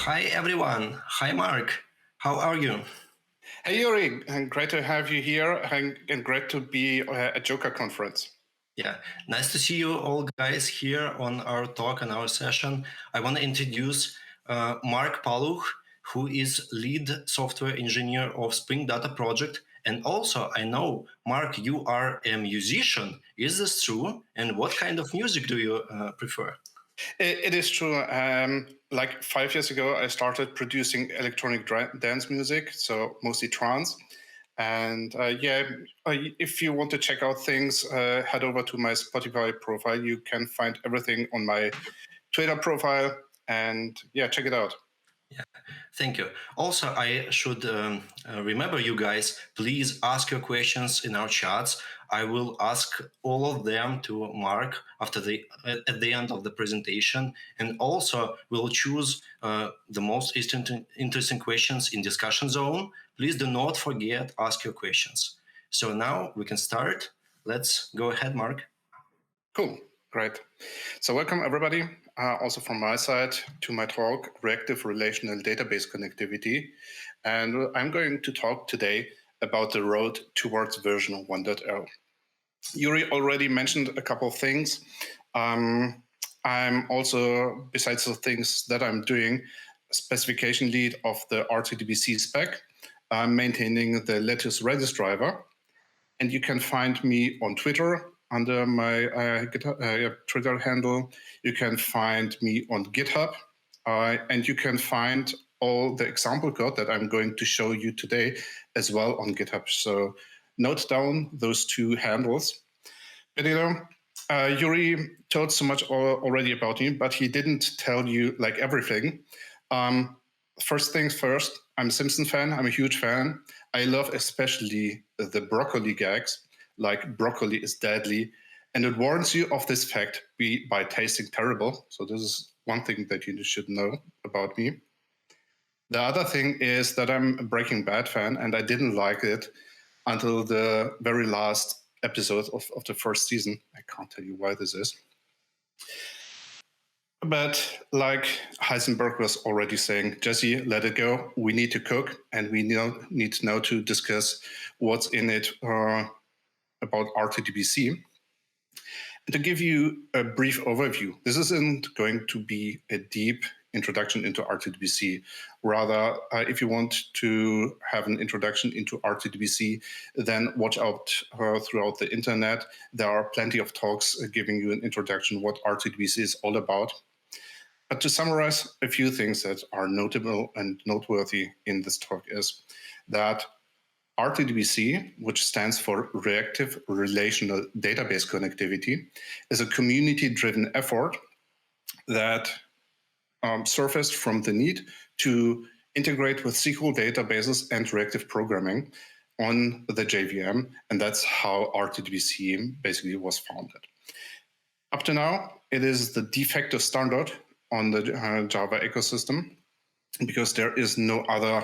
Hi everyone. Hi Mark. How are you? Hey Yuri, and great to have you here and great to be at Joker conference. Yeah, nice to see you all guys here on our talk and our session. I want to introduce Mark Paluch, who is lead software engineer of Spring Data project. And also, I know, Mark, you are a musician. Is this true? And what kind of music do you prefer? It is true. Like 5 years ago, I started producing electronic dance music, so mostly trance. And if you want to check out things, head over to my Spotify profile. You can find everything on my Twitter profile, and check it out. Yeah, thank you. Also, I should remember you guys, please ask your questions in our chats. I will ask all of them to Mark at the end of the presentation, and also we'll choose the most interesting questions in discussion zone. Please do not forget ask your questions. So now we can start. Let's go ahead, Mark. Cool, great. So welcome everybody. Also from my side to my talk, Reactive Relational Database Connectivity. And I'm going to talk today about the road towards version 1.0. Yuri already mentioned a couple of things. I'm also, besides the things that I'm doing, specification lead of the RTBC spec. I'm maintaining the latest Redis driver. And you can find me on Twitter under my Twitter handle. You can find me on GitHub, and you can find all the example code that I'm going to show you today as well on GitHub. So note down those two handles. But Yuri told so much already about me, but he didn't tell you like everything. First things first, I'm a Simpson fan. I'm a huge fan. I love especially the broccoli gags, like broccoli is deadly. And it warns you of this fact by tasting terrible. So this is one thing that you should know about me. The other thing is that I'm a Breaking Bad fan, and I didn't like it until the very last episode of the first season. I can't tell you why this is. But like Heisenberg was already saying, Jesse, let it go. We need to cook, and we need now to discuss what's in it about RTBC. And to give you a brief overview, this isn't going to be a deep introduction into RTBC. Rather, if you want to have an introduction into RTBC, then watch out throughout the internet. There are plenty of talks giving you an introduction what RTBC is all about. But to summarize a few things that are notable and noteworthy in this talk is that RTBC, which stands for Reactive Relational Database Connectivity, is a community-driven effort that surfaced from the need to integrate with SQL databases and reactive programming on the JVM, and that's how RTBC basically was founded. Up to now, it is the de facto standard on the Java ecosystem, because there is no other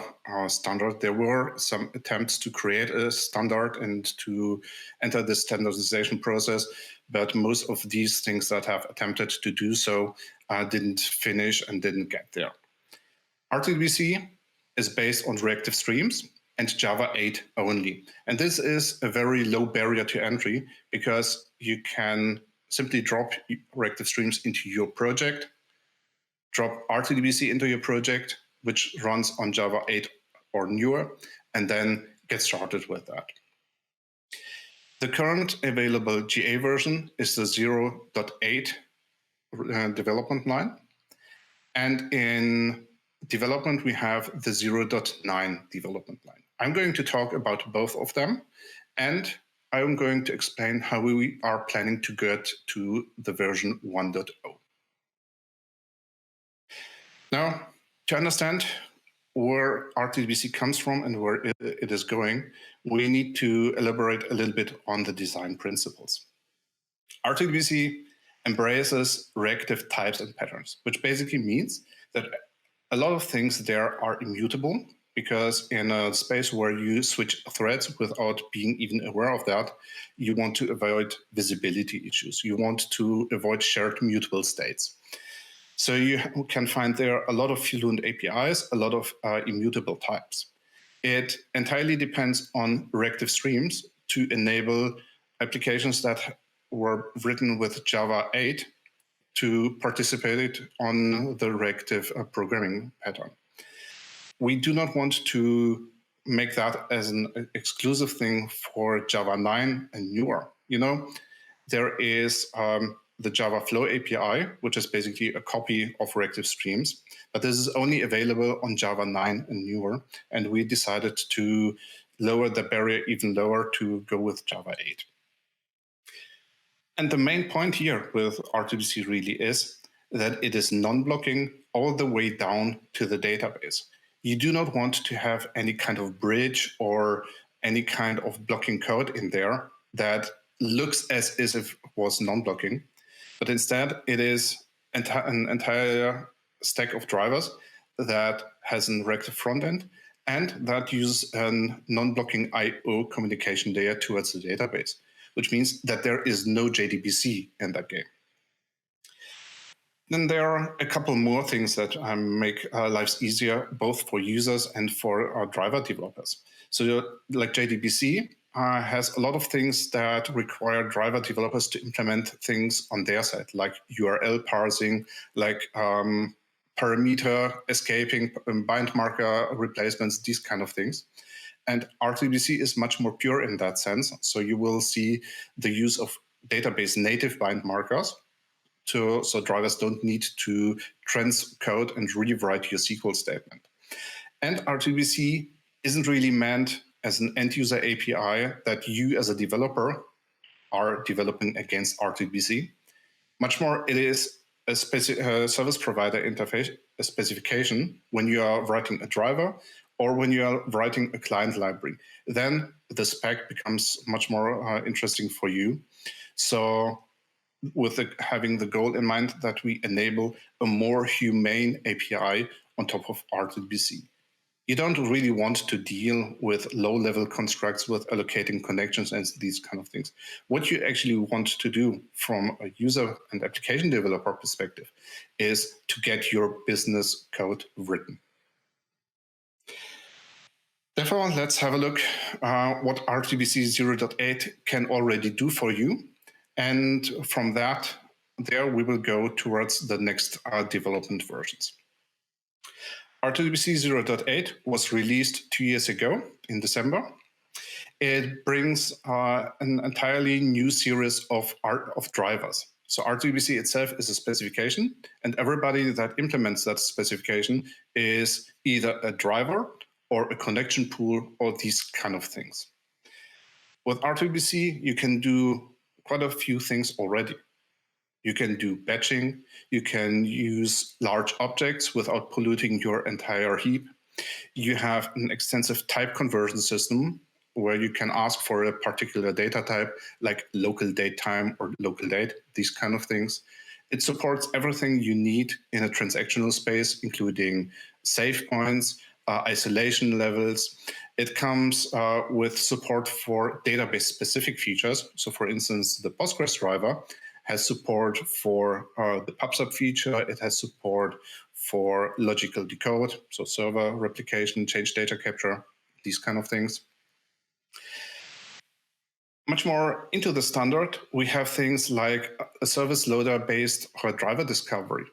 standard. There were some attempts to create a standard and to enter the standardization process, but most of these things that have attempted to do so didn't finish and didn't get there. RTBC is based on reactive streams and Java 8 only. And this is a very low barrier to entry because you can simply drop reactive streams into your project, drop RTBC into your project, which runs on Java 8 or newer, and then get started with that. The current available GA version is the 0.8 development line. And in development, we have the 0.9 development line. I'm going to talk about both of them, and I'm going to explain how we are planning to get to the version 1.0. Now, to understand where RTBC comes from and where it is going, we need to elaborate a little bit on the design principles. RTBC embraces reactive types and patterns, which basically means that a lot of things there are immutable, because in a space where you switch threads without being even aware of that, you want to avoid visibility issues. You want to avoid shared mutable states. So you can find there a lot of fluent APIs, a lot of immutable types. It entirely depends on reactive streams to enable applications that were written with Java 8 to participate on the reactive programming pattern. We do not want to make that as an exclusive thing for Java 9 and newer. There is the Java Flow API, which is basically a copy of reactive streams, but this is only available on Java 9 and newer, and we decided to lower the barrier even lower to go with Java 8. And the main point here with RTBC really is that it is non-blocking all the way down to the database. You do not want to have any kind of bridge or any kind of blocking code in there that looks as if it was non-blocking, but instead it is an entire stack of drivers that has a reactive front end and that uses a non-blocking I/O communication layer towards the database, which means that there is no JDBC in that game. Then there are a couple more things that make lives easier, both for users and for our driver developers. So like JDBC has a lot of things that require driver developers to implement things on their side, like URL parsing, like parameter escaping, bind marker replacements, these kind of things. And RTBC is much more pure in that sense. So you will see the use of database native bind markers. So drivers don't need to transcode and rewrite your SQL statement. And RTBC isn't really meant as an end-user API that you as a developer are developing against RTBC. Much more, it is a service provider interface, a specification when you are writing a driver or when you are writing a client library. Then the spec becomes much more interesting for you. So with having the goal in mind that we enable a more humane API on top of RTBC. You don't really want to deal with low-level constructs with allocating connections and these kind of things. What you actually want to do from a user and application developer perspective is to get your business code written. Therefore, let's have a look what RTBC 0.8 can already do for you. And from that, there we will go towards the next development versions. RTBC 0.8 was released 2 years ago in December. It brings an entirely new series of drivers. So RTBC itself is a specification, and everybody that implements that specification is either a driver or a connection pool or these kind of things. With RTBC, you can do quite a few things already. You can do batching, you can use large objects without polluting your entire heap. You have an extensive type conversion system where you can ask for a particular data type like local date time or local date, these kind of things. It supports everything you need in a transactional space, including save points, isolation levels. It comes with support for database-specific features. So for instance, the Postgres driver has support for the PubSub feature. It has support for logical decode, so server replication, change data capture, these kind of things. Much more into the standard, we have things like a service loader based driver discovery.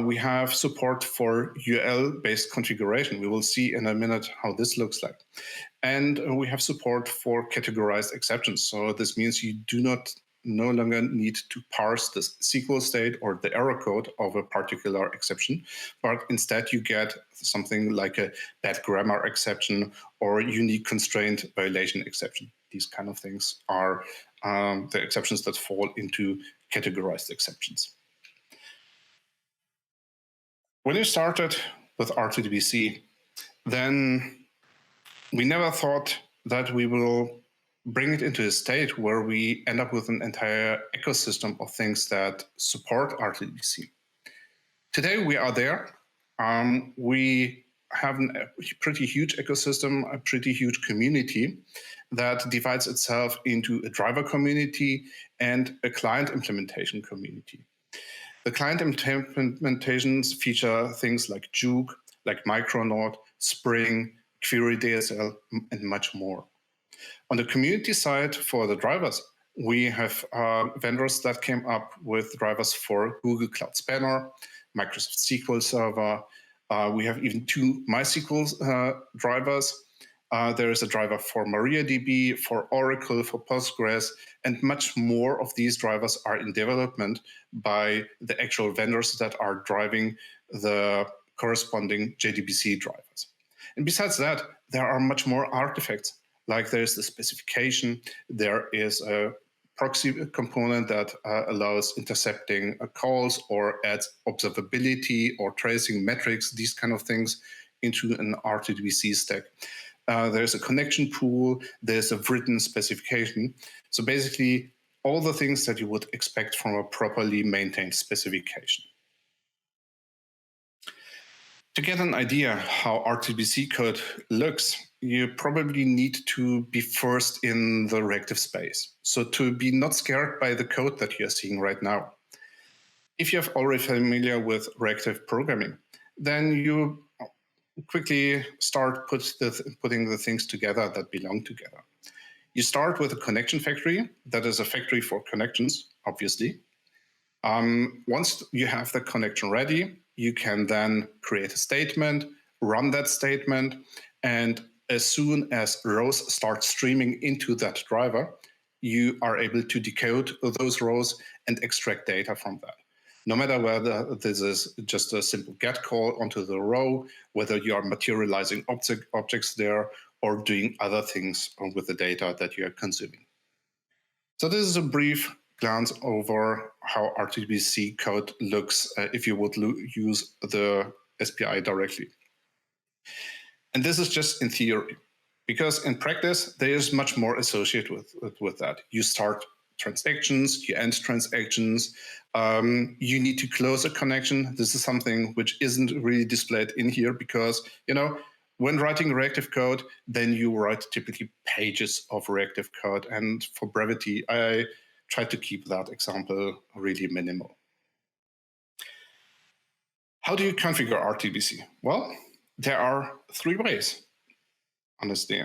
We have support for UL-based configuration. We will see in a minute how this looks like. And we have support for categorized exceptions. So this means you no longer need to parse the SQL state or the error code of a particular exception, but instead you get something like a bad grammar exception or unique constraint violation exception. These kind of things are the exceptions that fall into categorized exceptions. When you started with RTBC, then we never thought that we will bring it into a state where we end up with an entire ecosystem of things that support RTBC. Today we are there. We have a pretty huge ecosystem, a pretty huge community that divides itself into a driver community and a client implementation community. The client implementations feature things like Juke, like Micronaut, Spring, Query DSL, and much more. On the community side, for the drivers, we have vendors that came up with drivers for Google Cloud Spanner, Microsoft SQL Server. We have even 2 MySQL drivers. There is a driver for MariaDB, for Oracle, for Postgres, and much more of these drivers are in development by the actual vendors that are driving the corresponding JDBC drivers. And besides that, there are much more artifacts. Like there's the specification, there is a proxy component that allows intercepting calls or adds observability or tracing metrics, these kind of things into an RTBC stack. There's a connection pool, there's a written specification. So basically, all the things that you would expect from a properly maintained specification. To get an idea how RTBC code looks, you probably need to be first in the reactive space. So to be not scared by the code that you're seeing right now. If you're already familiar with reactive programming, then you quickly start putting the things together that belong together. You start with a connection factory. That is a factory for connections, obviously. Once you have the connection ready, you can then create a statement, run that statement, and as soon as rows start streaming into that driver, you are able to decode those rows and extract data from that. No matter whether this is just a simple get call onto the row, whether you are materializing objects there or doing other things with the data that you are consuming. So this is a brief glance over how RTBC code looks if you would use the SPI directly. And this is just in theory, because in practice, there is much more associated with that. You start transactions, you end transactions, you need to close a connection. This is something which isn't really displayed in here because, when writing reactive code, then you write typically pages of reactive code. And for brevity, I try to keep that example really minimal. How do you configure RTBC? Well, there are 3 ways, honestly.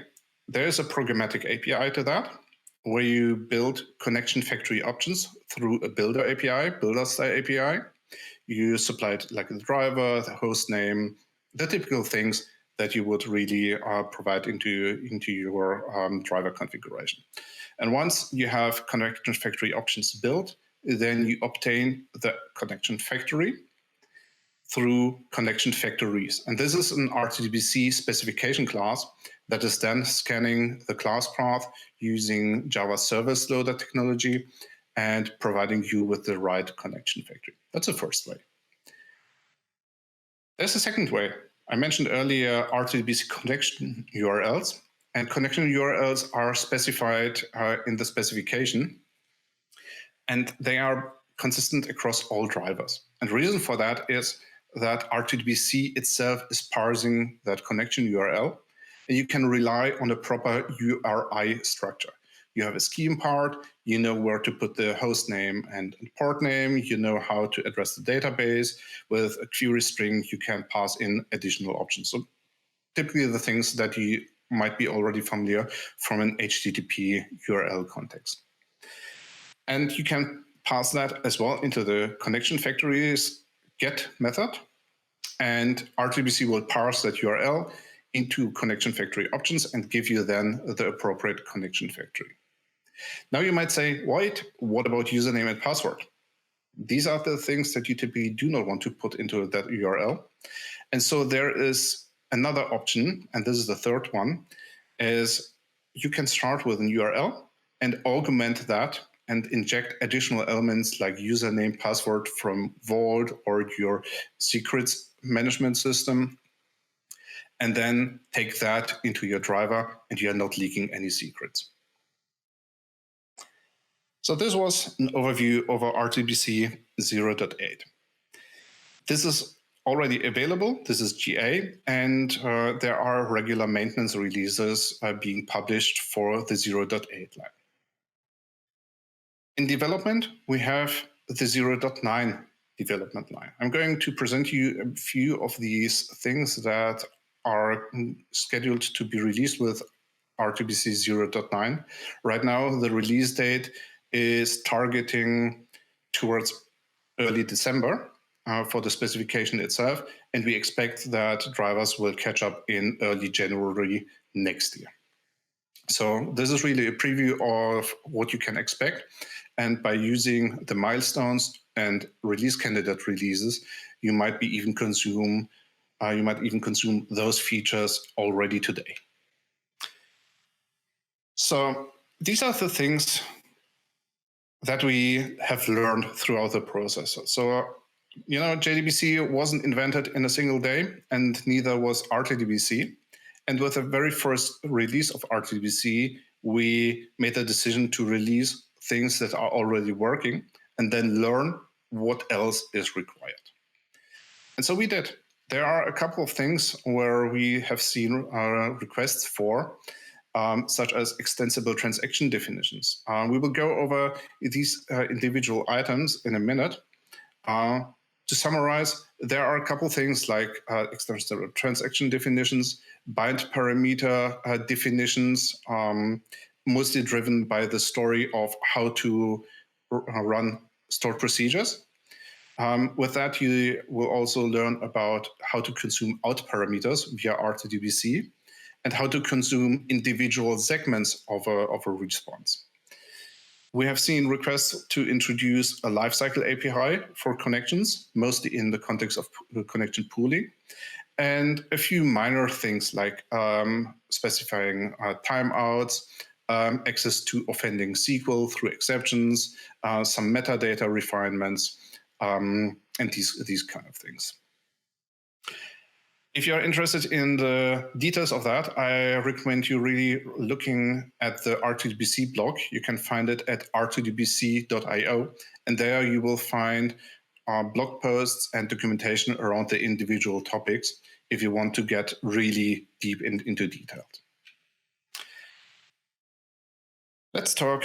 There is a programmatic API to that, where you build connection factory options through a builder API, builder-style API. You supply it like the driver, the host name, the typical things that you would really provide into your driver configuration. And once you have connection factory options built, then you obtain the connection factory through connection factories. And this is an RTBC specification class that is then scanning the class path using Java service loader technology and providing you with the right connection factory. That's the first way. There's a second way. I mentioned earlier RTBC connection URLs, and connection URLs are specified in the specification, and they are consistent across all drivers. And the reason for that is that RTBC itself is parsing that connection URL, and you can rely on a proper URI structure. You have a scheme part, you know where to put the host name and port name, you know how to address the database. With a query string, you can pass in additional options. So typically the things that you might be already familiar from an HTTP URL context. And you can pass that as well into the connection factory's get method, and RTBC will parse that URL into connection factory options and give you then the appropriate connection factory. Now you might say, wait, what about username and password? These are the things that you typically do not want to put into that URL. And so there is another option, and this is the third one, is you can start with an URL and augment that and inject additional elements like username, password from Vault or your secrets management system, and then take that into your driver, and you're not leaking any secrets. So this was an overview of RTBC 0.8. This is already available. This is GA, and there are regular maintenance releases being published for the 0.8 line. In development, we have the 0.9 development line. I'm going to present you a few of these things that are scheduled to be released with RTBC 0.9. Right now, the release date is targeting towards early December for the specification itself, and we expect that drivers will catch up in early January next year. So this is really a preview of what you can expect, and by using the milestones and release candidate releases, you might even consume those features already today. So these are the things that we have learned throughout the process. So, JDBC wasn't invented in a single day, and neither was RTDBC. And with the very first release of RTBC, we made the decision to release things that are already working and then learn what else is required. And so we did. There are a couple of things where we have seen requests for, such as extensible transaction definitions. We will go over these individual items in a minute. To summarize, there are a couple things like extensible transaction definitions, bind parameter definitions, mostly driven by the story of how to run stored procedures. With that, you will also learn about how to consume out parameters via RTDBC and how to consume individual segments of a response. We have seen requests to introduce a lifecycle API for connections, mostly in the context of connection pooling, and a few minor things like specifying timeouts, access to offending SQL through exceptions, some metadata refinements, and these kind of things. If you're interested in the details of that, I recommend you really looking at the RTBC blog. You can find it at rtdbc.io, and there you will find blog posts and documentation around the individual topics if you want to get really deep into detail. Let's talk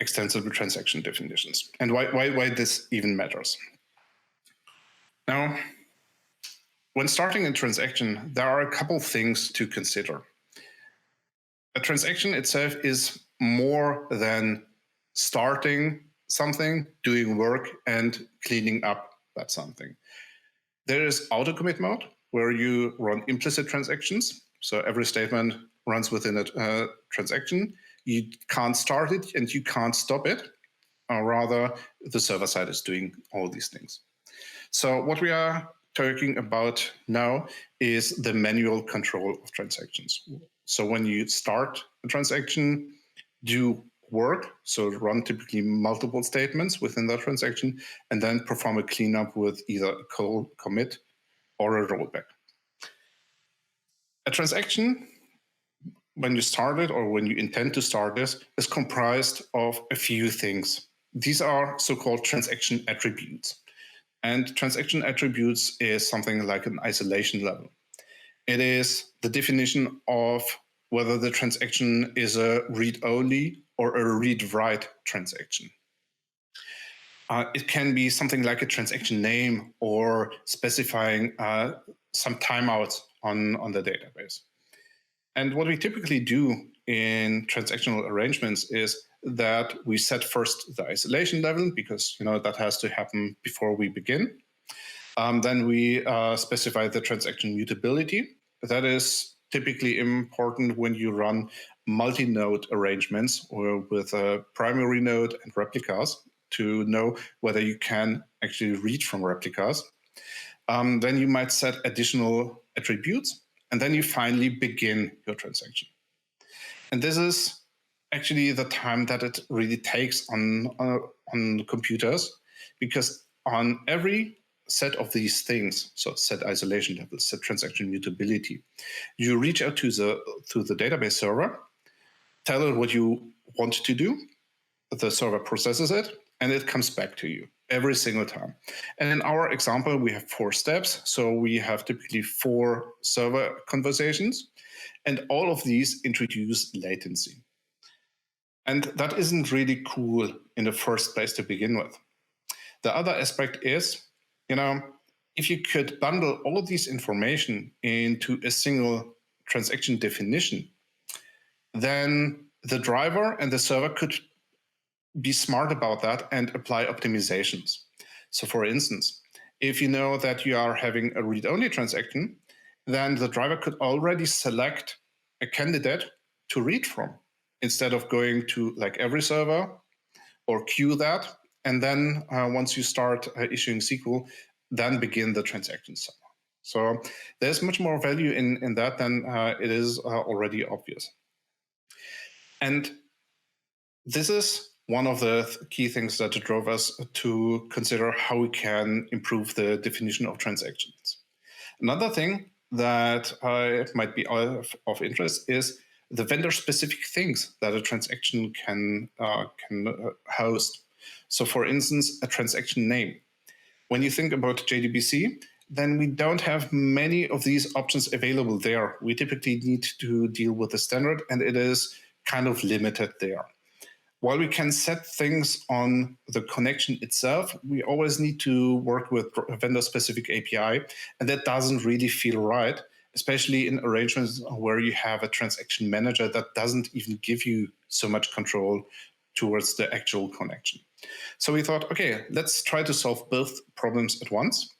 extensible transaction definitions and why this even matters. Now, when starting a transaction, there are a couple things to consider. A transaction itself is more than starting something, doing work, and cleaning up that something. There is auto-commit mode, where you run implicit transactions. So every statement runs within a transaction. You can't start it and you can't stop it. Rather, the server side is doing all these things. So what we are talking about now is the manual control of transactions. So when you start a transaction, do work, so run typically multiple statements within that transaction, and then perform a cleanup with either a call commit or a rollback. A transaction, when you start it or when you intend to start this, is comprised of a few things. These are so-called transaction attributes. And transaction attributes is something like an isolation level. It is the definition of whether the transaction is a read-only or a read-write transaction. It can be something like a transaction name or specifying some timeouts on the database. And what we typically do in transactional arrangements is that we set first the isolation level, because that has to happen before we begin. Then we specify the transaction mutability. That is typically important when you run multi-node arrangements or with a primary node and replicas to know whether you can actually read from replicas. Then you might set additional attributes, and then you finally begin your transaction. And this is actually the time that it really takes on computers, because on every set of these things, so set isolation level, set transaction mutability, you reach out to the database server, tell it what you want to do, the server processes it, and it comes back to you every single time. And in our example, we have 4 steps. So we have typically 4 server conversations, and all of these introduce latency. And that isn't really cool in the first place to begin with. The other aspect is, if you could bundle all of these information into a single transaction definition, then the driver and the server could be smart about that and apply optimizations. So for instance, if you know that you are having a read-only transaction, then the driver could already select a candidate to read from instead of going to like every server or queue that. And then once you start issuing SQL, then begin the transaction server. So there's much more value in that than it is already obvious. And this is one of the key things that drove us to consider how we can improve the definition of transactions. Another thing that might be of interest is the vendor-specific things that a transaction can host. So for instance, a transaction name. When you think about JDBC, then we don't have many of these options available there. We typically need to deal with the standard, and it is kind of limited there. While we can set things on the connection itself, we always need to work with a vendor-specific API, and that doesn't really feel right, especially in arrangements where you have a transaction manager that doesn't even give you so much control towards the actual connection. So we thought, okay, let's try to solve both problems at once,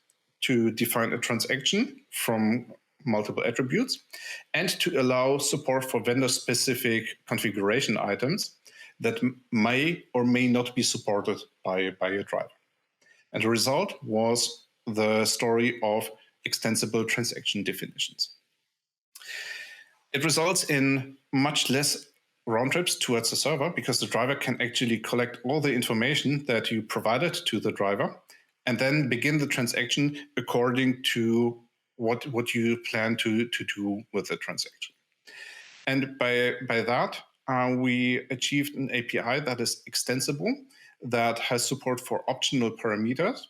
to define a transaction from multiple attributes and to allow support for vendor-specific configuration items that may or may not be supported by a driver. And the result was the story of extensible transaction definitions. It results in much less round trips towards the server because the driver can actually collect all the information that you provided to the driver and then begin the transaction according to what you plan to do with the transaction. And by that, we achieved an API that is extensible, that has support for optional parameters,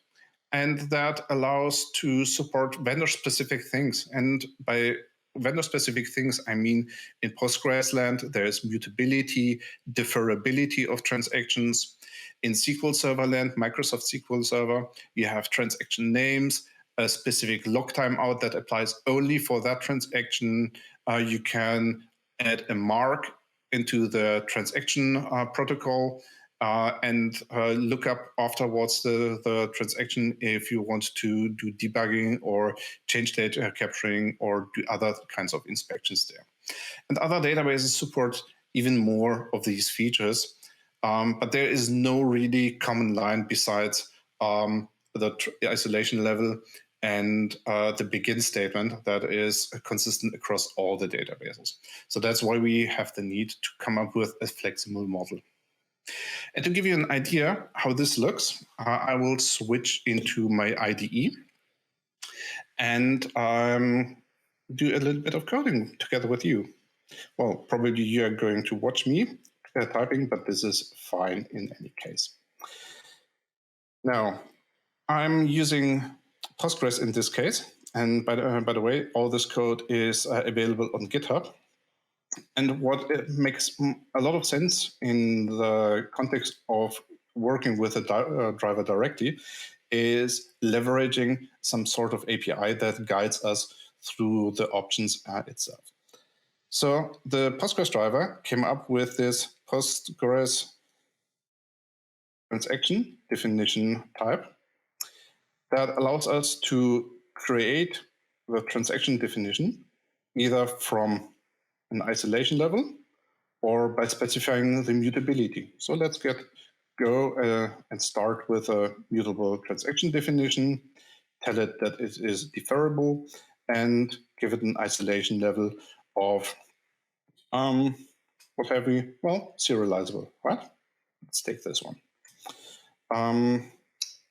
and that allows to support vendor-specific things. And by vendor-specific things, I mean in Postgres land, there is mutability, deferrability of transactions. In SQL Server land, Microsoft SQL Server, you have transaction names, a specific log timeout that applies only for that transaction. You can add a mark into the transaction protocol and look up afterwards the transaction if you want to do debugging or change data capturing or do other kinds of inspections there. And other databases support even more of these features, but there is no really common line besides the isolation level and the begin statement that is consistent across all the databases. So that's why we have the need to come up with a flexible model. And to give you an idea how this looks, I will switch into my IDE and do a little bit of coding together with you. Well, probably you are going to watch me typing, but this is fine in any case. Now, I'm using Postgres in this case. And by the way, all this code is available on GitHub. And what makes a lot of sense in the context of working with a driver directly is leveraging some sort of API that guides us through the options itself. So the Postgres driver came up with this Postgres transaction definition type that allows us to create the transaction definition either from an isolation level or by specifying the mutability. So let's go and start with a mutable transaction definition, tell it that it is deferrable, and give it an isolation level of what have we? Well, serializable, right? Let's take this one.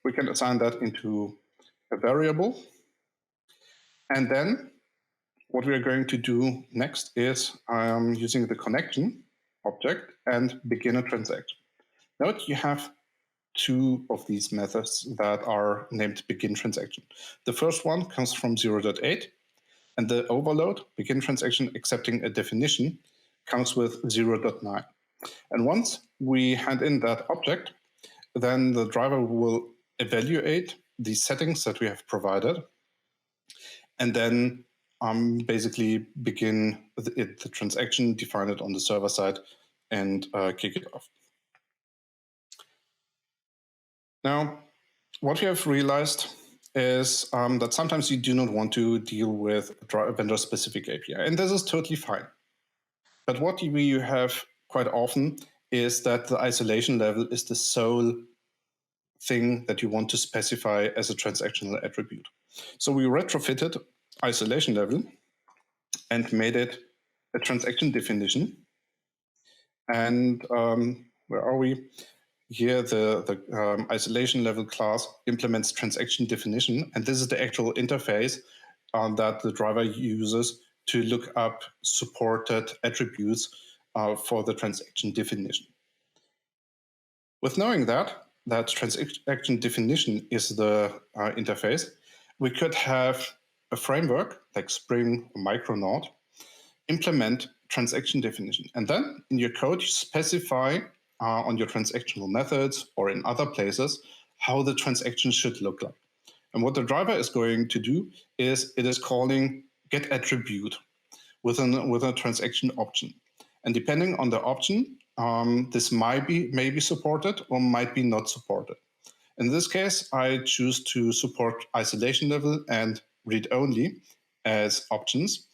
We can assign that into a variable. And then what we are going to do next is using the connection object and begin a transaction. Note you have two of these methods that are named begin transaction. The first one comes from 0.8, and the overload, begin transaction accepting a definition, comes with 0.9. And once we hand in that object, then the driver will evaluate the settings that we have provided, and then basically begin the transaction, define it on the server side, and kick it off. Now, what we have realized is that sometimes you do not want to deal with a vendor-specific API, and this is totally fine. But what we have quite often is that the isolation level is the sole thing that you want to specify as a transactional attribute. So we retrofitted isolation level and made it a transaction definition. And where are we? Here, the isolation level class implements transaction definition, and this is the actual interface that the driver uses to look up supported attributes for the transaction definition. With knowing that transaction definition is the interface, we could have a framework like Spring or Micronaut implement transaction definition. And then in your code, you specify on your transactional methods or in other places how the transaction should look like. And what the driver is going to do is it is calling get attribute with a transaction option. And depending on the option, this may be supported or might be not supported. In this case, I choose to support isolation level and read-only as options.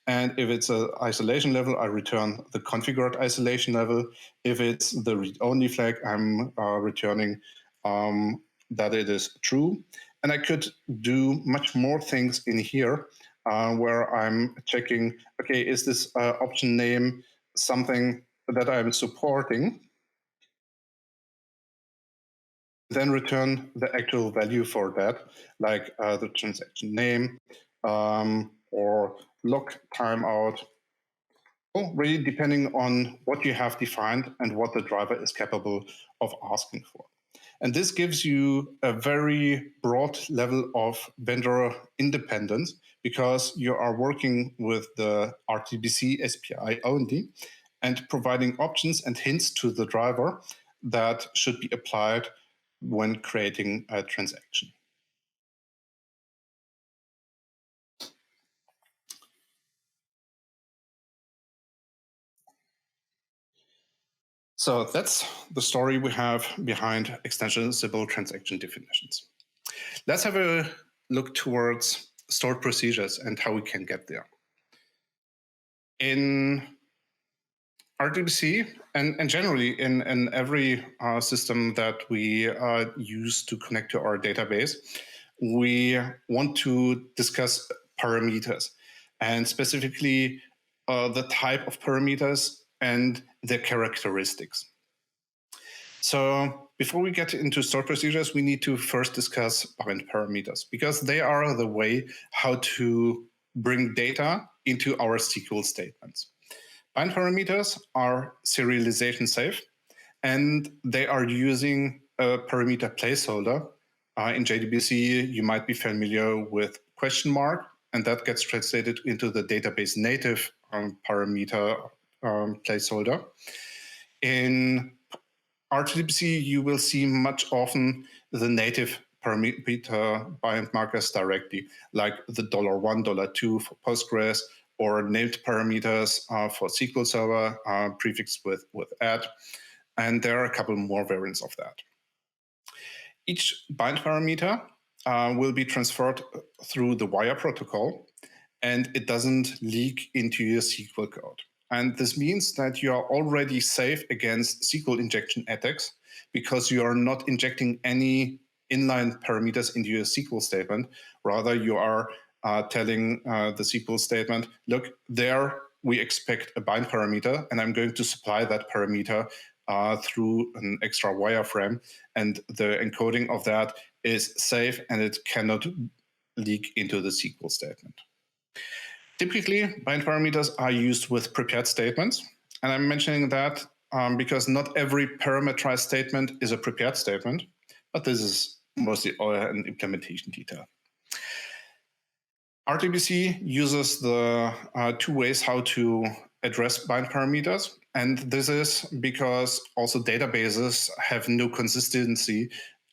And if it's an isolation level, I return the configured isolation level. If it's the read-only flag, I'm returning that it is true. And I could do much more things in here where I'm checking, okay, is this option name something that I'm supporting? Then return the actual value for that, like the transaction name or log timeout, really depending on what you have defined and what the driver is capable of asking for. And this gives you a very broad level of vendor independence because you are working with the RTBC SPI only and providing options and hints to the driver that should be applied when creating a transaction. So that's the story we have behind extensible transaction definitions. Let's have a look towards stored procedures and how we can get there. In RDBC and generally in every system that we use to connect to our database, we want to discuss parameters and specifically the type of parameters and their characteristics. So before we get into stored procedures, we need to first discuss bind parameters because they are the way how to bring data into our SQL statements. Bind parameters are serialization safe, and they are using a parameter placeholder. In JDBC, you might be familiar with question mark, and that gets translated into the database native parameter placeholder. In RTBC, you will see much often the native parameter bind markers directly, like the $1, $2 for Postgres, or named parameters for SQL Server prefixed with add. And there are a couple more variants of that. Each bind parameter will be transferred through the wire protocol, and it doesn't leak into your SQL code. And this means that you are already safe against SQL injection attacks because you are not injecting any inline parameters into your SQL statement. Rather, you are telling the SQL statement, look, there we expect a bind parameter, and I'm going to supply that parameter through an extra wireframe. And the encoding of that is safe, and it cannot leak into the SQL statement. Typically, bind parameters are used with prepared statements. And I'm mentioning that because not every parameterized statement is a prepared statement, but this is mostly an implementation detail. RTBC uses the two ways how to address bind parameters. And this is because also databases have no consistency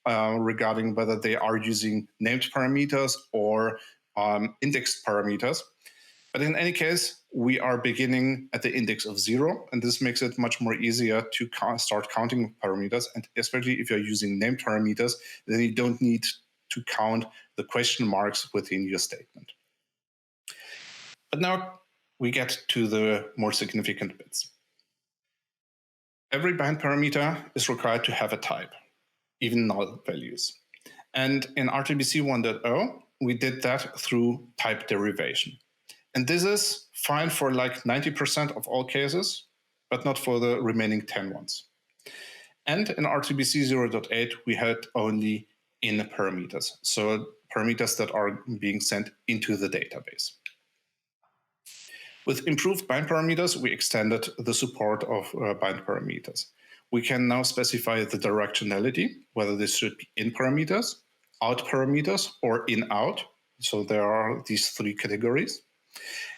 regarding whether they are using named parameters or indexed parameters. But in any case, we are beginning at the index of 0, and this makes it much more easier to start counting parameters. And especially if you're using named parameters, then you don't need to count the question marks within your statement. But now we get to the more significant bits. Every bind parameter is required to have a type, even null values. And in RTBC 1.0, we did that through type derivation. And this is fine for like 90% of all cases, but not for the remaining 10 ones. And in RTBC 0.8, we had only in parameters, so parameters that are being sent into the database. With improved bind parameters, we extended the support of bind parameters. We can now specify the directionality, whether this should be in parameters, out parameters, or in-out. So there are these three categories.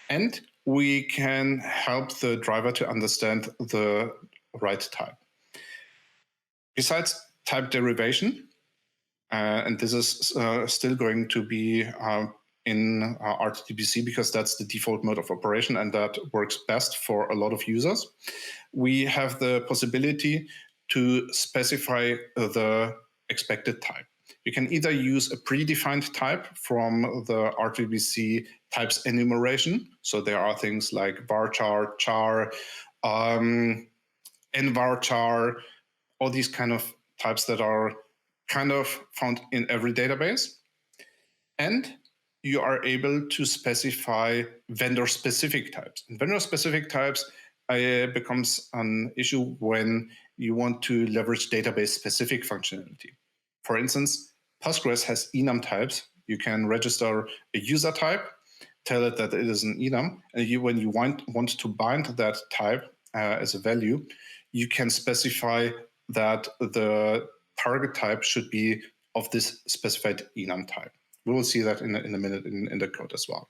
And we can help the driver to understand the right type. Besides type derivation, and this is still going to be in RTBC because that's the default mode of operation and that works best for a lot of users, we have the possibility to specify the expected type. You can either use a predefined type from the RTBC types enumeration. So there are things like varchar, char, nvarchar, all these kind of types that are kind of found in every database. And you are able to specify vendor-specific types. And vendor-specific types becomes an issue when you want to leverage database-specific functionality. For instance, Postgres has enum types. You can register a user type, tell it that it is an enum, and when you want to bind that type as a value, you can specify that the target type should be of this specified enum type. We will see that in a minute in the code as well.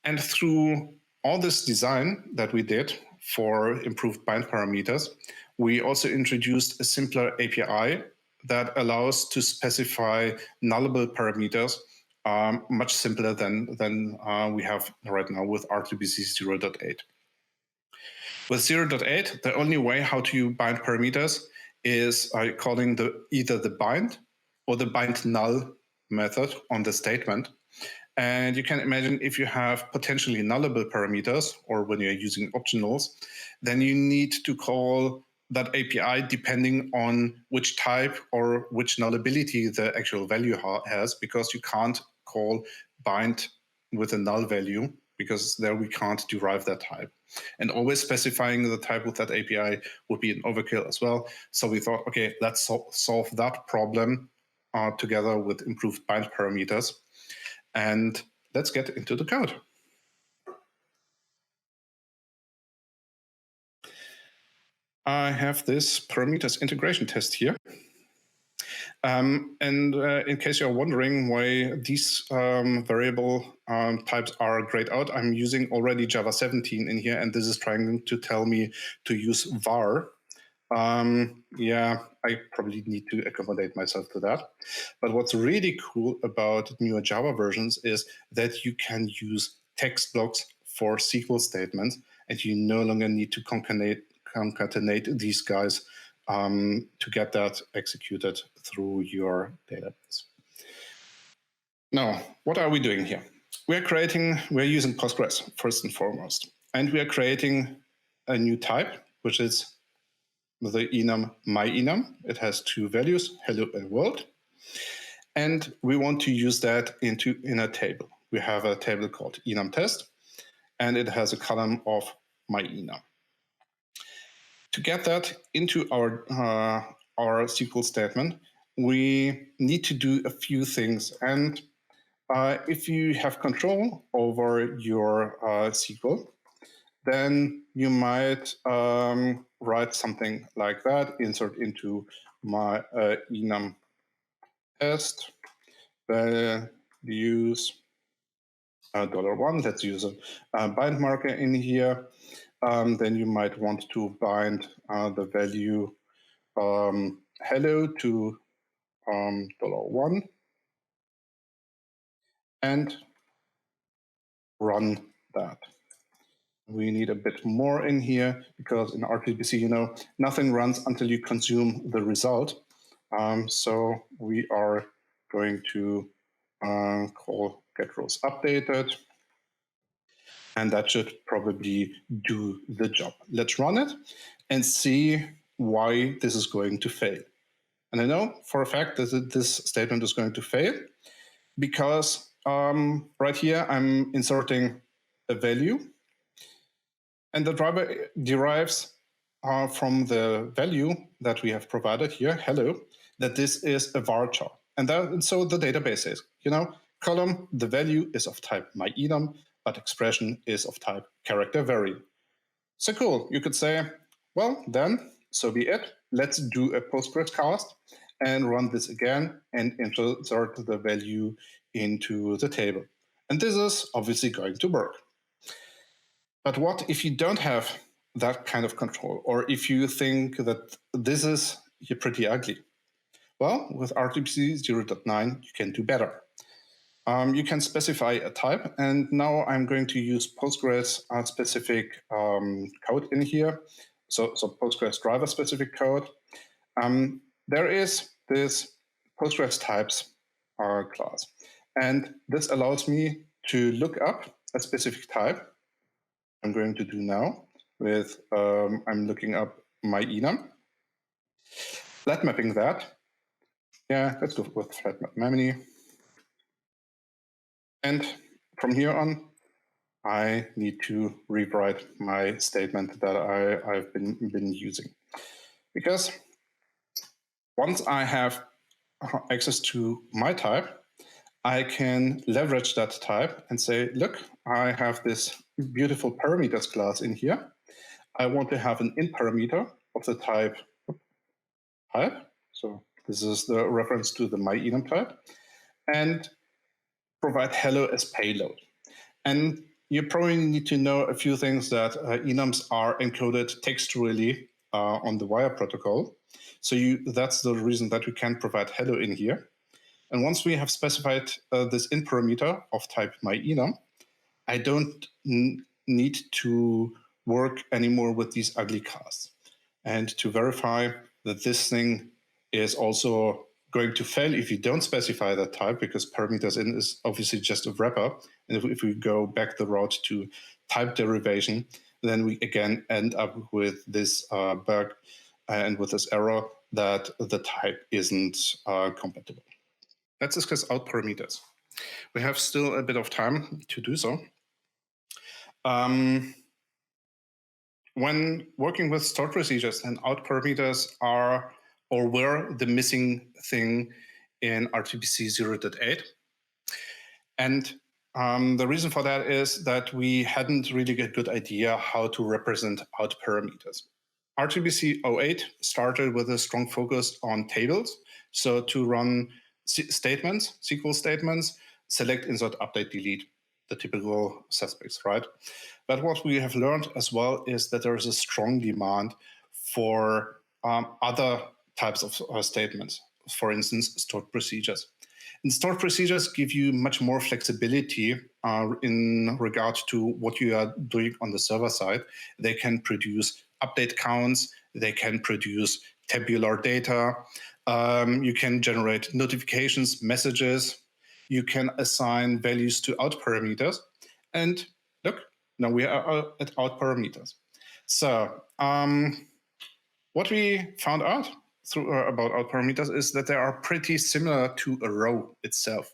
And through all this design that we did for improved bind parameters, we also introduced a simpler API that allows to specify nullable parameters much simpler than we have right now with RTBC 0.8. With 0.8, the only way how to bind parameters is calling either the bind or the bind null method on the statement. And you can imagine if you have potentially nullable parameters, or when you're using optionals, then you need to call that API depending on which type or which nullability the actual value has, because you can't call bind with a null value, because there we can't derive that type. And always specifying the type with that API would be an overkill as well. So we thought, okay, let's solve that problem together with improved bind parameters. And let's get into the code. I have this parameters integration test here. In case you're wondering why these variable types are grayed out, I'm using already Java 17 in here, and this is trying to tell me to use var. Yeah, I probably need to accommodate myself to that. But what's really cool about newer Java versions is that you can use text blocks for SQL statements, and you no longer need to concatenate these guys to get that executed through your database. Now, what are we doing here? We're using Postgres first and foremost, and we are creating a new type, which is the enum my-enum. It has two values, hello and world. And we want to use that in a table. We have a table called enum test, and it has a column of my-enum. To get that into our SQL statement, we need to do a few things. And if you have control over your SQL, then you might write something like that, insert into my enum test values $1. Let's use a bind marker in here. Then you might want to bind the value hello to $1 and run that. We need a bit more in here because in RTBC, nothing runs until you consume the result. So we are going to call get rows updated, and that should probably do the job. Let's run it and see why this is going to fail. And I know for a fact that this statement is going to fail because right here I'm inserting a value, and the driver derives from the value that we have provided here, hello, that this is a varchar. And so the database says, column, the value is of type myenum, but expression is of type character vary. So cool, you could say, well, then, so be it. Let's do a Postgres cast and run this again and insert the value into the table. And this is obviously going to work. But what if you don't have that kind of control, or if you think that this is pretty ugly? Well, with RTBC 0.9, you can do better. You can specify a type, and now I'm going to use Postgres specific code in here. So Postgres driver specific code. There is this Postgres types class, and this allows me to look up a specific type. I'm going to do now with, I'm looking up myenum, flat mapping that. Yeah, let's go with flat map memory. And from here on, I need to rewrite my statement that I've been using. Because once I have access to my type, I can leverage that type and say, look, I have this beautiful parameters class in here. I want to have an in parameter of the type. So this is the reference to the myenum type, and provide hello as payload. And you probably need to know a few things, that enums are encoded textually on the wire protocol. So that's the reason that we can provide hello in here. And once we have specified this in parameter of type myenum, I don't need to work anymore with these ugly casts. And to verify that this thing is also going to fail if you don't specify that type, because parameters in is obviously just a wrapper. And if we go back the route to type derivation, then we again end up with this bug and with this error that the type isn't compatible. Let's discuss out parameters. We have still a bit of time to do so. When working with stored procedures, and out parameters are or were the missing thing in RTBC 0.8. And the reason for that is that we hadn't really got a good idea how to represent out parameters. RTBC 08 started with a strong focus on tables. So to run statements, SQL statements, select, insert, update, delete, the typical suspects, right? But what we have learned as well is that there is a strong demand for other types of statements, for instance, stored procedures. And stored procedures give you much more flexibility in regard to what you are doing on the server side. They can produce update counts, they can produce tabular data, you can generate notifications, messages, you can assign values to out parameters. And look, now we are at out parameters. So what we found out about out parameters is that they are pretty similar to a row itself.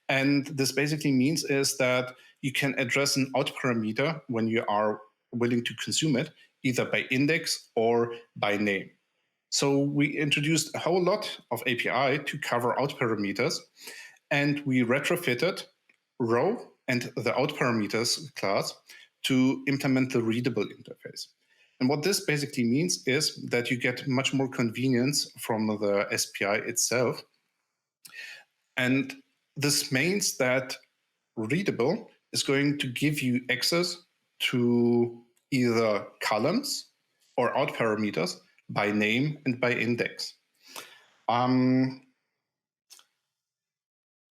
And this basically means is that you can address an out parameter when you are willing to consume it, either by index or by name. So we introduced a whole lot of API to cover out parameters, and we retrofitted row and the out parameters class to implement the readable interface. And what this basically means is that you get much more convenience from the SPI itself. And this means that Readable is going to give you access to either columns or out parameters by name and by index.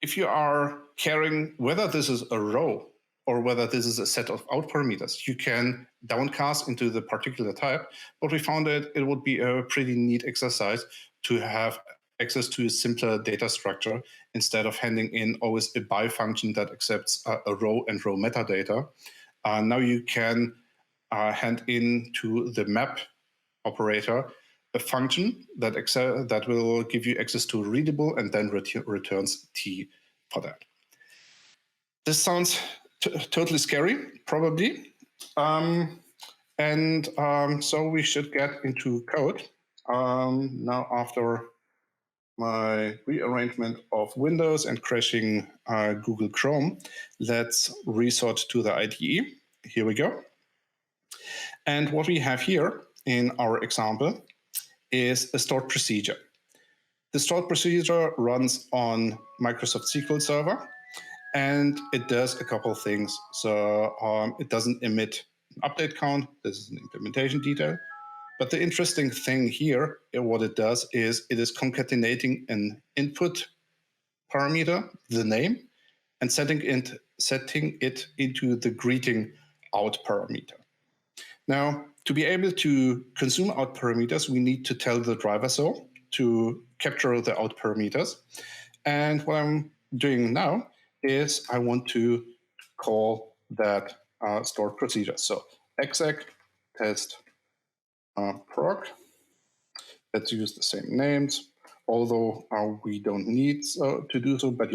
If you are caring whether this is a row or whether this is a set of out parameters, you can downcast into the particular type. But we found that it would be a pretty neat exercise to have access to a simpler data structure instead of handing in always a by function that accepts a row and row metadata. Now you can hand in to the map operator a function that will give you access to readable and then returns T for that. This sounds totally scary, probably. So we should get into code. Now, after my rearrangement of Windows and crashing Google Chrome, let's resort to the IDE. Here we go. And what we have here in our example is a stored procedure. The stored procedure runs on Microsoft SQL Server, and it does a couple of things. So it doesn't emit an update count. This is an implementation detail. But the interesting thing here, what it does is it is concatenating an input parameter, the name, and setting it into the greeting out parameter. Now, to be able to consume out parameters, we need to tell the driver so to capture the out parameters. And what I'm doing now is I want to call that stored procedure. So exec test proc. Let's use the same names, although we don't need to do so. But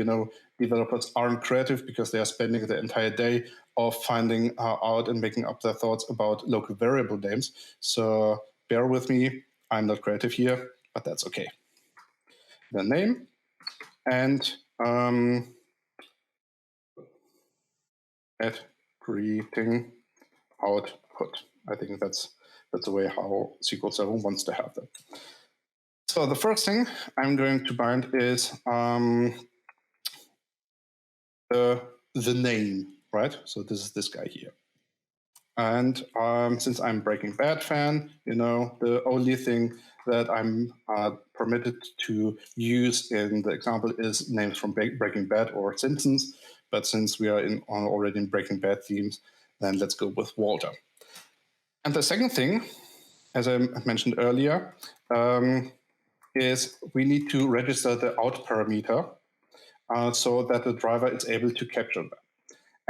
developers aren't creative because they are spending the entire day of finding out and making up their thoughts about local variable names. So bear with me. I'm not creative here, but that's okay. The name and at greeting output. I think that's the way how SQL Server wants to have that. So the first thing I'm going to bind is the name, right? So this is this guy here. And since I'm Breaking Bad fan, the only thing that I'm permitted to use in the example is names from Breaking Bad or Simpsons. But since we are already in Breaking Bad themes, then let's go with Walter. And the second thing, as I mentioned earlier, is we need to register the out parameter so that the driver is able to capture that.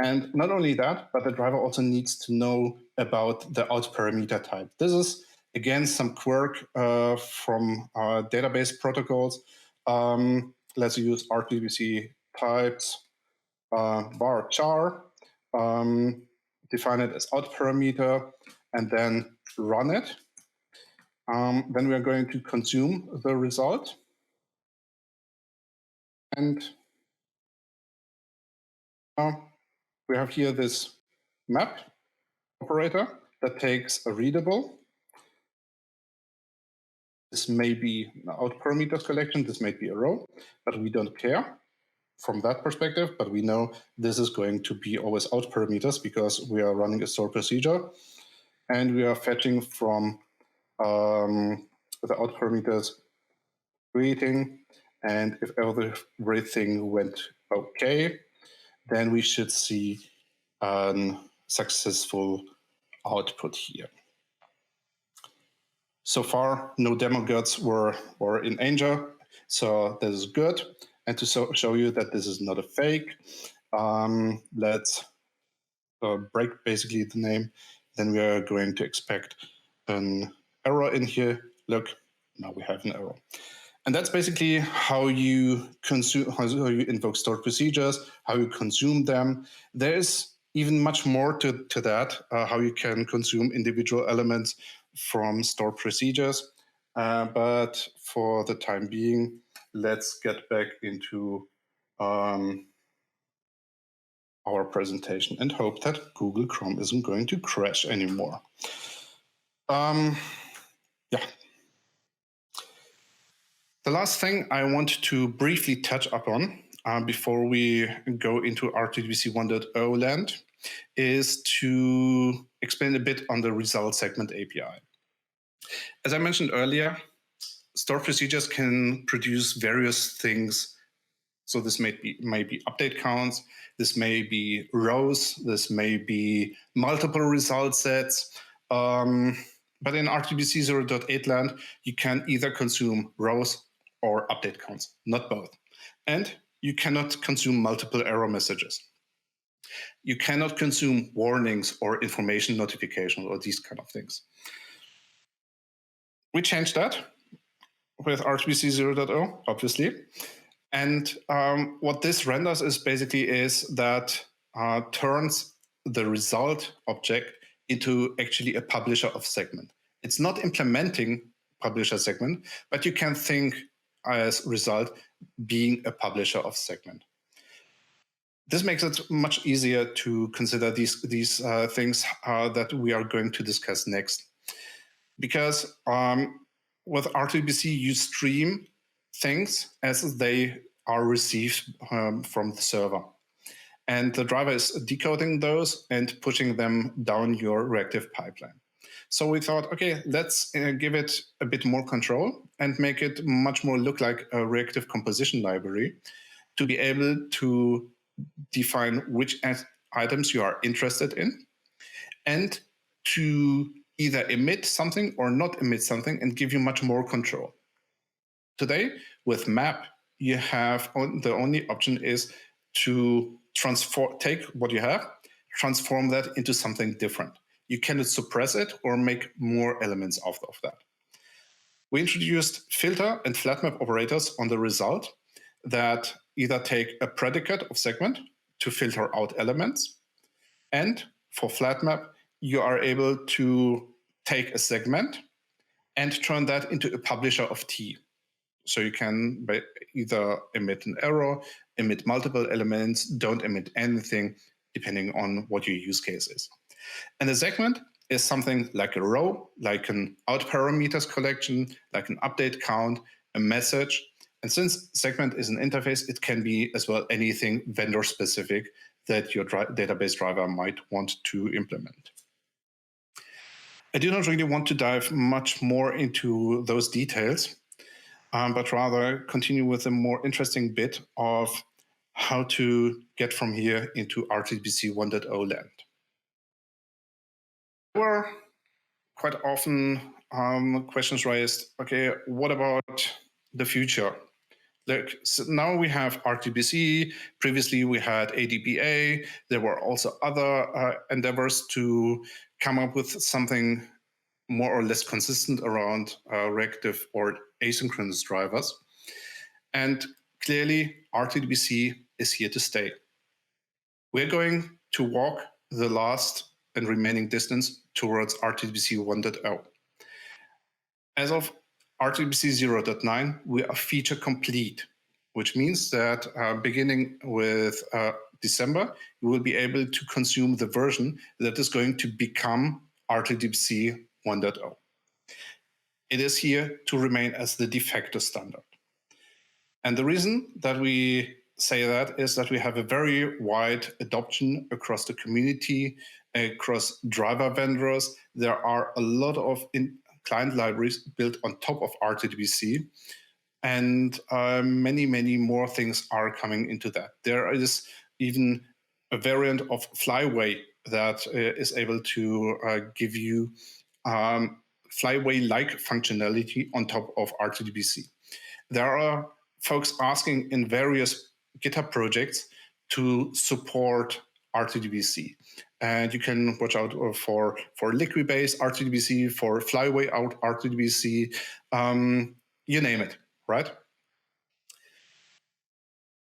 And not only that, but the driver also needs to know about the out parameter type. This is, again, some quirk from database protocols. Let's use RTBC types var char, define it as out parameter, and then run it. Then we are going to consume the result. And we have here this map operator that takes a readable. This may be an out parameters collection. This may be a row, but we don't care from that perspective. But we know this is going to be always out parameters because we are running a stored procedure. And we are fetching from the out parameters greeting. And if everything went okay, then we should see a successful output here. So far, no demo gods were in danger, so this is good. And to show you that this is not a fake, let's break basically the name. Then we are going to expect an error in here. Look, now we have an error. And that's basically how you invoke stored procedures, how you consume them. There's even much more to that, how you can consume individual elements from stored procedures. But for the time being, let's get back into our presentation and hope that Google Chrome isn't going to crash anymore. Yeah. The last thing I want to briefly touch upon before we go into RTBC 1.0 land is to explain a bit on the result segment API. As I mentioned earlier, stored procedures can produce various things So this may be update counts, this may be rows, this may be multiple result sets. But in RTBC 0.8 land, you can either consume rows or update counts, not both. And you cannot consume multiple error messages. You cannot consume warnings or information notifications or these kind of things. We changed that with RTBC 0.0, obviously. And what this renders is that turns the result object into actually a publisher of segment. It's not implementing publisher segment, but you can think as result being a publisher of segment. This makes it much easier to consider these things that we are going to discuss next. Because with RTBC, you stream things as they are received from the server. And the driver is decoding those and pushing them down your reactive pipeline. So we thought, okay, let's give it a bit more control and make it much more look like a reactive composition library to be able to define which items you are interested in and to either emit something or not emit something and give you much more control. Today, with map, you have the only option is to take what you have, transform that into something different. You cannot suppress it or make more elements out of that. We introduced filter and flat map operators on the result that either take a predicate of segment to filter out elements. And for flat map, you are able to take a segment and turn that into a publisher of T. So you can either emit an error, emit multiple elements, don't emit anything, depending on what your use case is. And a segment is something like a row, like an out parameters collection, like an update count, a message. And since segment is an interface, it can be as well anything vendor specific that your database driver might want to implement. I do not really want to dive much more into those details, but rather continue with a more interesting bit of how to get from here into RTBC 1.0 land. There were quite often questions raised, okay, what about the future? Like, so now we have RTBC, previously we had ADBA, there were also other endeavors to come up with something more or less consistent around reactive or asynchronous drivers. And clearly, RTBC is here to stay. We're going to walk the last and remaining distance towards RTBC 1.0. As of RTBC 0.9, we are feature complete, which means that beginning with December, you will be able to consume the version that is going to become RTBC 1.0. It is here to remain as the de facto standard. And the reason that we say that is that we have a very wide adoption across the community, across driver vendors. There are a lot of client libraries built on top of RTBC, and many, many more things are coming into that. There is even a variant of Flyway that is able to give you Flyway-like functionality on top of RTBC. There are folks asking in various GitHub projects to support RTBC. And you can watch out for Liquibase RTBC, for Flyway out RTBC, you name it, right?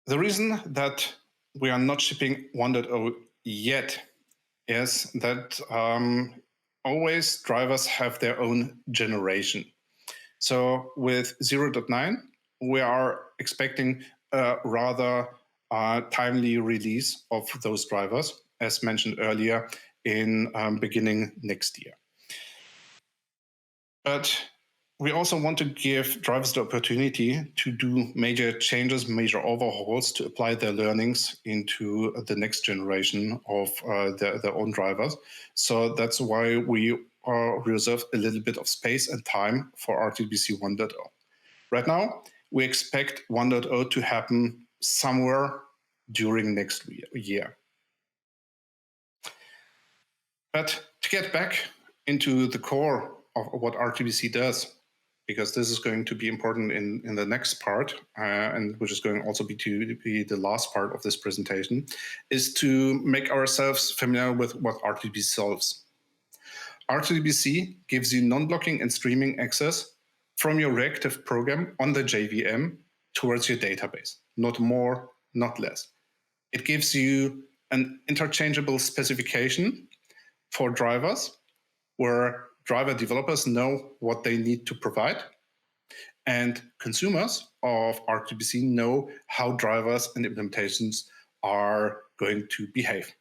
The reason that we are not shipping 1.0 yet is that always drivers have their own generation. So with 0.9, we are expecting a rather timely release of those drivers, as mentioned earlier, in beginning next year. But we also want to give drivers the opportunity to do major changes, major overhauls to apply their learnings into the next generation of their own drivers. So that's why we reserve a little bit of space and time for RTBC 1.0. Right now, we expect 1.0 to happen somewhere during next year. But to get back into the core of what RTBC does, because this is going to be important in the next part, and which is going also to be the last part of this presentation, is to make ourselves familiar with what RTBC solves. RTBC gives you non-blocking and streaming access from your reactive program on the JVM towards your database, not more, not less. It gives you an interchangeable specification for drivers, where driver developers know what they need to provide, and consumers of RTBC know how drivers and implementations are going to behave.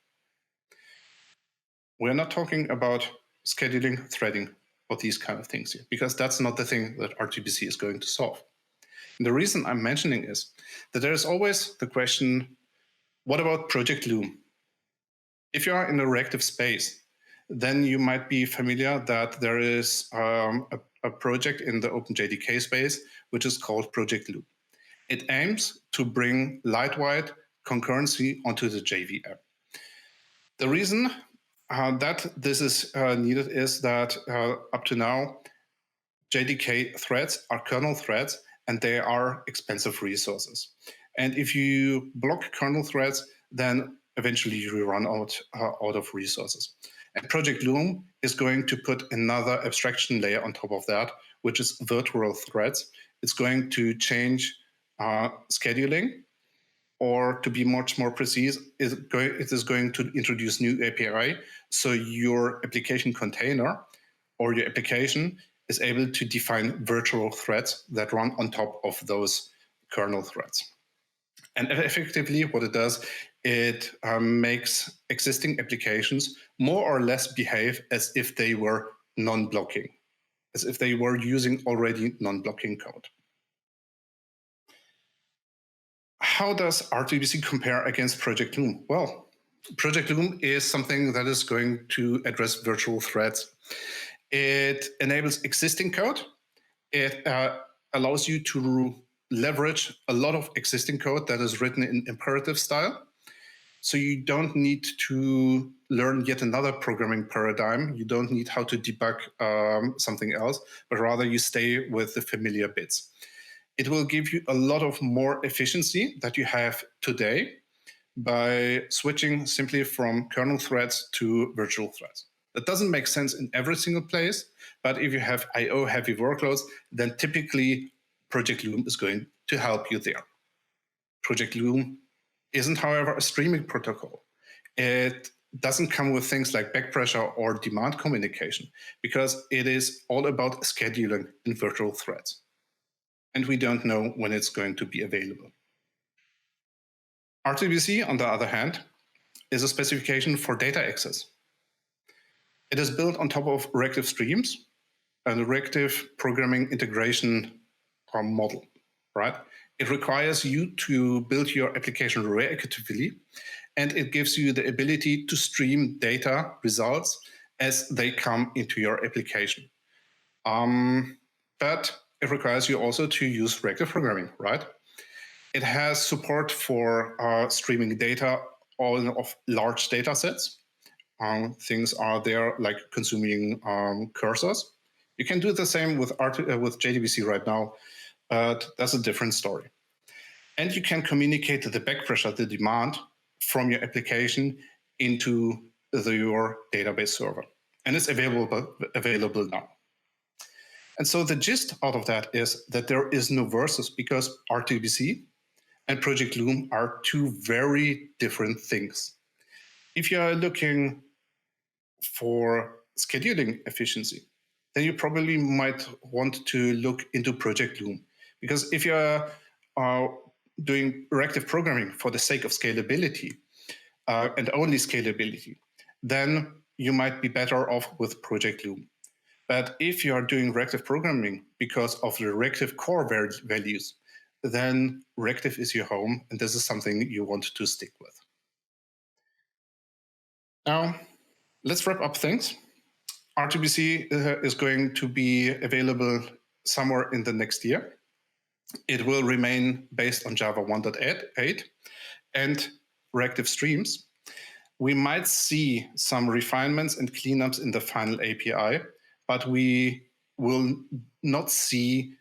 We're not talking about scheduling, threading, or these kind of things here, because that's not the thing that RTBC is going to solve. And the reason I'm mentioning is that there is always the question, what about Project Loom? If you are in the reactive space, then you might be familiar that there is a project in the OpenJDK space, which is called Project Loom. It aims to bring lightweight concurrency onto the JVM. The reason that this is needed is that up to now, JDK threads are kernel threads, and they are expensive resources. And if you block kernel threads, then eventually you run out of resources. And Project Loom is going to put another abstraction layer on top of that, which is virtual threads. It's going to change scheduling, or to be much more precise, it is going to introduce new API. So your application container or your application is able to define virtual threads that run on top of those kernel threads. And effectively, what it does, it makes existing applications more or less behave as if they were non-blocking, as if they were using already non-blocking code. How does RTBC compare against Project Loom? Well, Project Loom is something that is going to address virtual threads. It enables existing code. It allows you to leverage a lot of existing code that is written in imperative style. So you don't need to learn yet another programming paradigm. You don't need how to debug something else, but rather you stay with the familiar bits. It will give you a lot of more efficiency that you have today by switching simply from kernel threads to virtual threads. That doesn't make sense in every single place, but if you have I/O heavy workloads, then typically Project Loom is going to help you there. Project Loom isn't, however, a streaming protocol. It doesn't come with things like back pressure or demand communication, because it is all about scheduling in virtual threads. And we don't know when it's going to be available. RTBC, on the other hand, is a specification for data access. It is built on top of reactive streams and a reactive programming integration model, right? It requires you to build your application reactively, and it gives you the ability to stream data results as they come into your application. But it requires you also to use reactive programming, right? It has support for streaming data of large data sets. Things are there like consuming cursors. You can do the same with JDBC right now, but that's a different story. And you can communicate the back pressure, the demand from your application into your database server. And it's available now. And so the gist out of that is that there is no versus, because RTBC and Project Loom are two very different things. If you are looking for scheduling efficiency, then you probably might want to look into Project Loom. Because if you are doing reactive programming for the sake of scalability and only scalability, then you might be better off with Project Loom. But if you are doing reactive programming because of the reactive core values, then reactive is your home, and this is something you want to stick with. Now, let's wrap up things. RTBC is going to be available somewhere in the next year. it will remain based on Java 1.8 and reactive streams. We might see some refinements and cleanups in the final API, but we will not see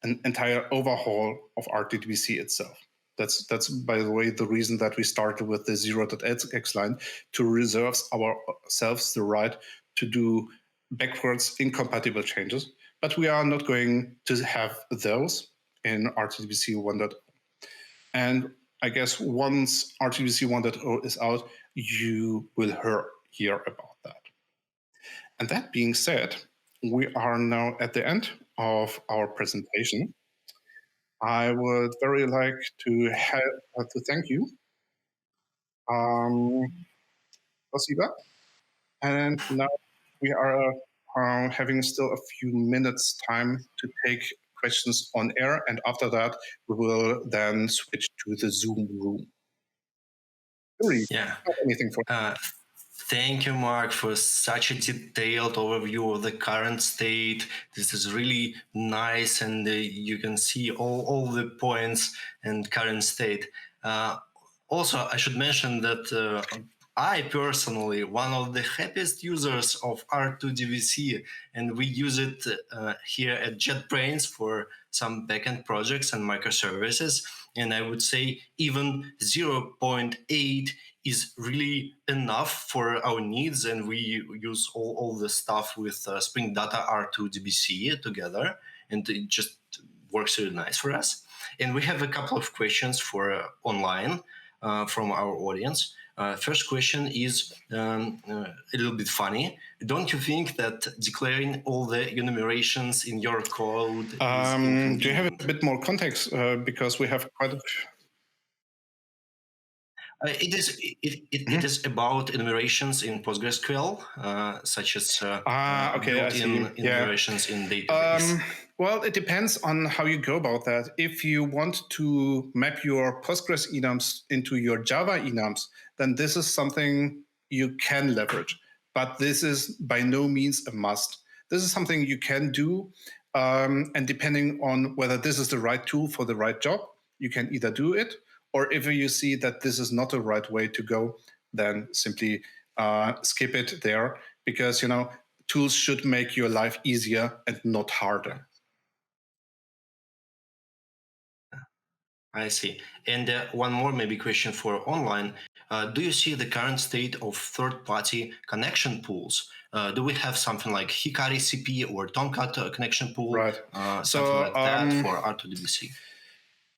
an entire overhaul of RTBC itself. That's by the way, the reason that we started with the 0.x line, to reserve ourselves the right to do backwards incompatible changes. But we are not going to have those in RTBC 1.0. And I guess once RTBC 1.0 is out, you will hear about that. And that being said, we are now at the end of our presentation. I would very like to thank you, Osiba. And now we are having still a few minutes time to take questions on air. And after that, we will then switch to the Zoom room. Yeah. Anything for Thank you, Mark, for such a detailed overview of the current state. This is really nice, and you can see all the points and current state. Also, I should mention that I personally one of the happiest users of R2DBC, and we use it here at JetBrains for some backend projects and microservices. And I would say even 0.8 is really enough for our needs, and we use all the stuff with Spring Data R2DBC together, and it just works really nice for us. And we have a couple of questions for online from our audience. First question is a little bit funny. Don't you think that declaring all the enumerations in your code is inconvenient? Do you have a bit more context? Because we have quite a... It is about enumerations in PostgreSQL, such as built-in enumerations in database. Well, it depends on how you go about that. If you want to map your Postgres enums into your Java enums, then this is something you can leverage. But this is by no means a must. This is something you can do. And depending on whether this is the right tool for the right job, you can either do it, or if you see that this is not the right way to go, then simply skip it there, because tools should make your life easier and not harder. I see. And one more maybe question for online. Do you see the current state of third-party connection pools? Do we have something like Hikari CP or Tomcat connection pool? Right. Something like that for R2DBC?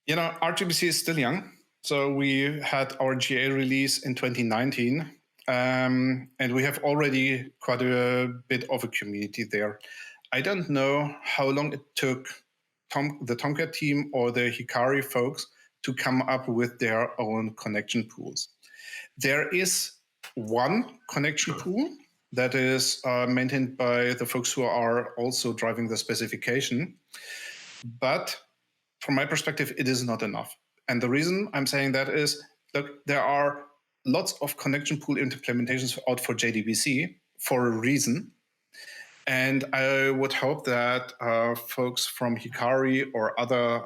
RTBC is still young. So we had our GA release in 2019, and we have already quite a bit of a community there. I don't know how long it took the Tomcat team or the Hikari folks to come up with their own connection pools. There is one connection pool that is maintained by the folks who are also driving the specification. But from my perspective, it is not enough. And the reason I'm saying that is, look, there are lots of connection pool implementations out for JDBC for a reason. And I would hope that folks from Hikari or other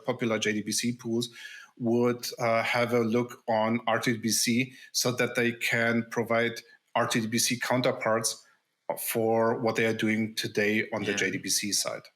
popular JDBC pools would have a look on RTBC so that they can provide RTBC counterparts for what they are doing today on the JDBC side.